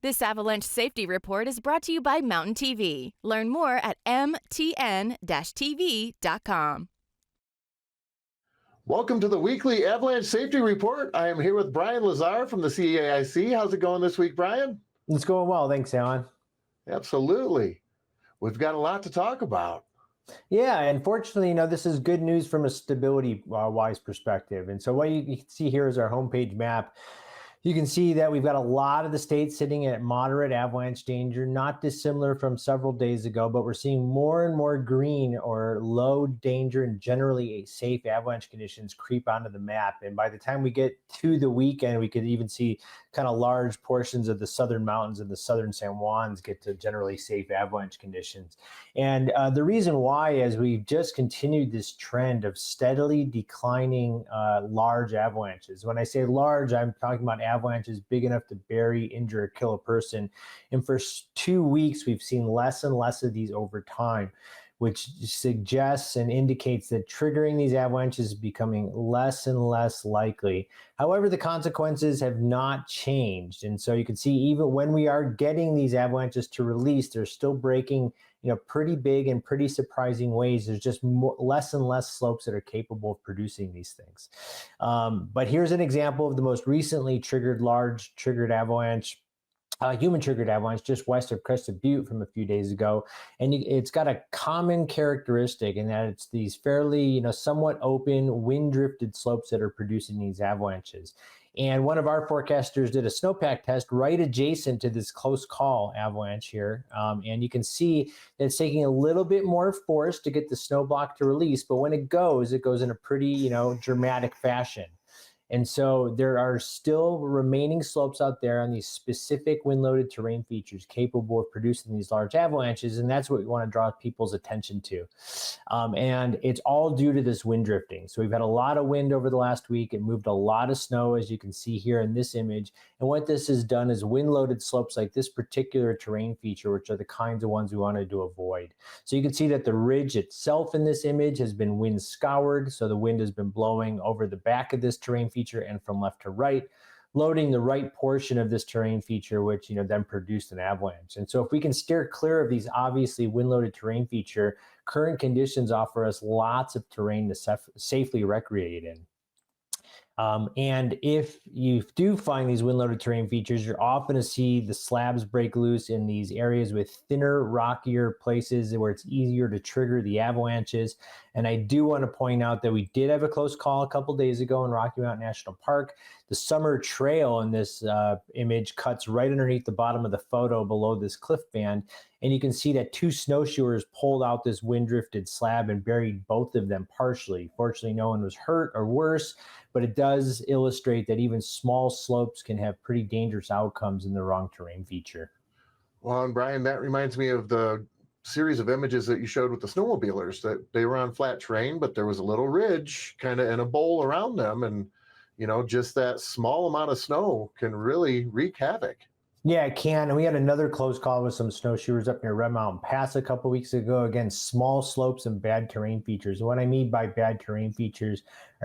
This Avalanche Safety Report is brought to you by Mountain TV. Learn more at mtn-tv.com. Welcome to the weekly Avalanche Safety Report. I am here with Brian Lazar from the CAIC. How's it going this week, Brian? It's going well. Thanks, Alan. Absolutely. We've got a lot to talk about. Yeah, unfortunately, this is good news from a stability-wise perspective. And so what you can see here is our homepage map. You can see that we've got a lot of the states sitting at moderate avalanche danger, not dissimilar from several days ago, but we're seeing more and more green or low danger and generally safe avalanche conditions creep onto the map. And by the time we get to the weekend, we could even see kind of large portions of the southern mountains and the southern San Juans get to generally safe avalanche conditions. And the reason why is we've just continued this trend of steadily declining large avalanches. When I say large, I'm talking about avalanches big enough to bury, injure, or kill a person. And for 2 weeks, we've seen less and less of these over time, which suggests and indicates that triggering these avalanches is becoming less and less likely. However, the consequences have not changed. And so you can see even when we are getting these avalanches to release, they're still breaking pretty big and pretty surprising ways. There's just less and less slopes that are capable of producing these things. But here's an example of the most recently large triggered avalanche. Human-triggered avalanche just west of Crested Butte from a few days ago. And it's got a common characteristic in that it's these fairly, somewhat open, wind-drifted slopes that are producing these avalanches. And one of our forecasters did a snowpack test right adjacent to this close call avalanche here. And you can see that it's taking a little bit more force to get the snow block to release. But when it goes in a pretty, dramatic fashion. And so there are still remaining slopes out there on these specific wind-loaded terrain features capable of producing these large avalanches, and that's what we want to draw people's attention to. And it's all due to this wind drifting. So we've had a lot of wind over the last week. It moved a lot of snow, as you can see here in this image. And what this has done is wind-loaded slopes like this particular terrain feature, which are the kinds of ones we wanted to avoid. So you can see that the ridge itself in this image has been wind scoured. So the wind has been blowing over the back of this terrain feature and from left to right, loading the right portion of this terrain feature, which then produced an avalanche. And so if we can steer clear of these obviously wind-loaded terrain feature, current conditions offer us lots of terrain to safely recreate in. And if you do find these wind-loaded terrain features, you're often to see the slabs break loose in these areas with thinner, rockier places where it's easier to trigger the avalanches. And I do want to point out that we did have a close call a couple days ago in Rocky Mountain National Park. The summer trail in this image cuts right underneath the bottom of the photo below this cliff band. And you can see that 2 snowshoers pulled out this wind-drifted slab and buried both of them partially. Fortunately, no one was hurt or worse, but it does illustrate that even small slopes can have pretty dangerous outcomes in the wrong terrain feature. Well, and Brian, that reminds me of the series of images that you showed with the snowmobilers, that they were on flat terrain, but there was a little ridge kind of in a bowl around them. And, just that small amount of snow can really wreak havoc. Yeah, it can. And we had another close call with some snowshoers up near Red Mountain Pass a couple weeks ago. Again, small slopes and bad terrain features. And what I mean by bad terrain features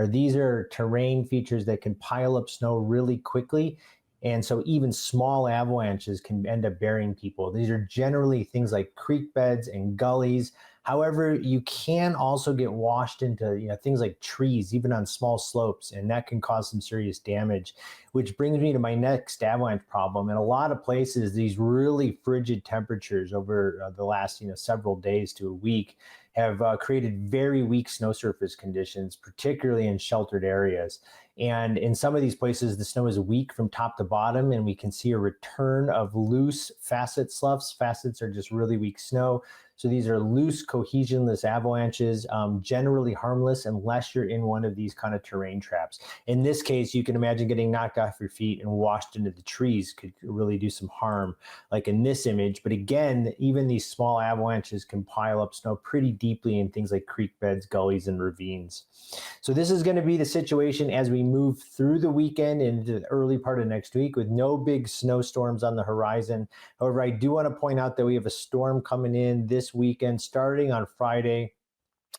these are terrain features that can pile up snow really quickly. And so even small avalanches can end up burying people. These are generally things like creek beds and gullies. However, you can also get washed into things like trees, even on small slopes, and that can cause some serious damage, which brings me to my next avalanche problem. In a lot of places, these really frigid temperatures over the last several days to a week have created very weak snow surface conditions, particularly in sheltered areas. And in some of these places, the snow is weak from top to bottom, and we can see a return of loose facet sloughs. Facets are just really weak snow. So these are loose, cohesionless avalanches, generally harmless unless you're in one of these kind of terrain traps. In this case, you can imagine getting knocked off your feet and washed into the trees could really do some harm, like in this image. But again, even these small avalanches can pile up snow pretty deeply in things like creek beds, gullies, and ravines. So this is going to be the situation as we move through the weekend into the early part of next week with no big snowstorms on the horizon. However, I do want to point out that we have a storm coming in this weekend starting on Friday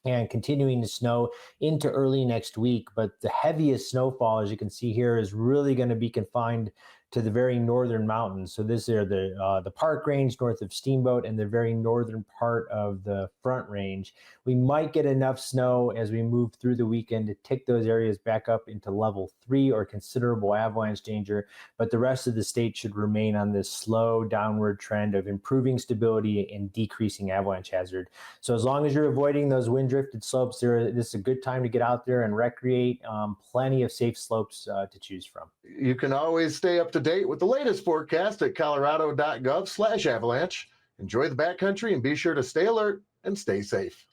and continuing to snow into early next week. But the heaviest snowfall, as you can see here, is really going to be confined to the very northern mountains. So this are the Park Range north of Steamboat and the very northern part of the Front Range. We might get enough snow as we move through the weekend to take those areas back up into level 3 or considerable avalanche danger, but the rest of the state should remain on this slow downward trend of improving stability and decreasing avalanche hazard. So as long as you're avoiding those wind drifted slopes, this is a good time to get out there and recreate. Plenty of safe slopes to choose from. You can always stay up to date with the latest forecast at colorado.gov/avalanche. Enjoy the backcountry and be sure to stay alert and stay safe.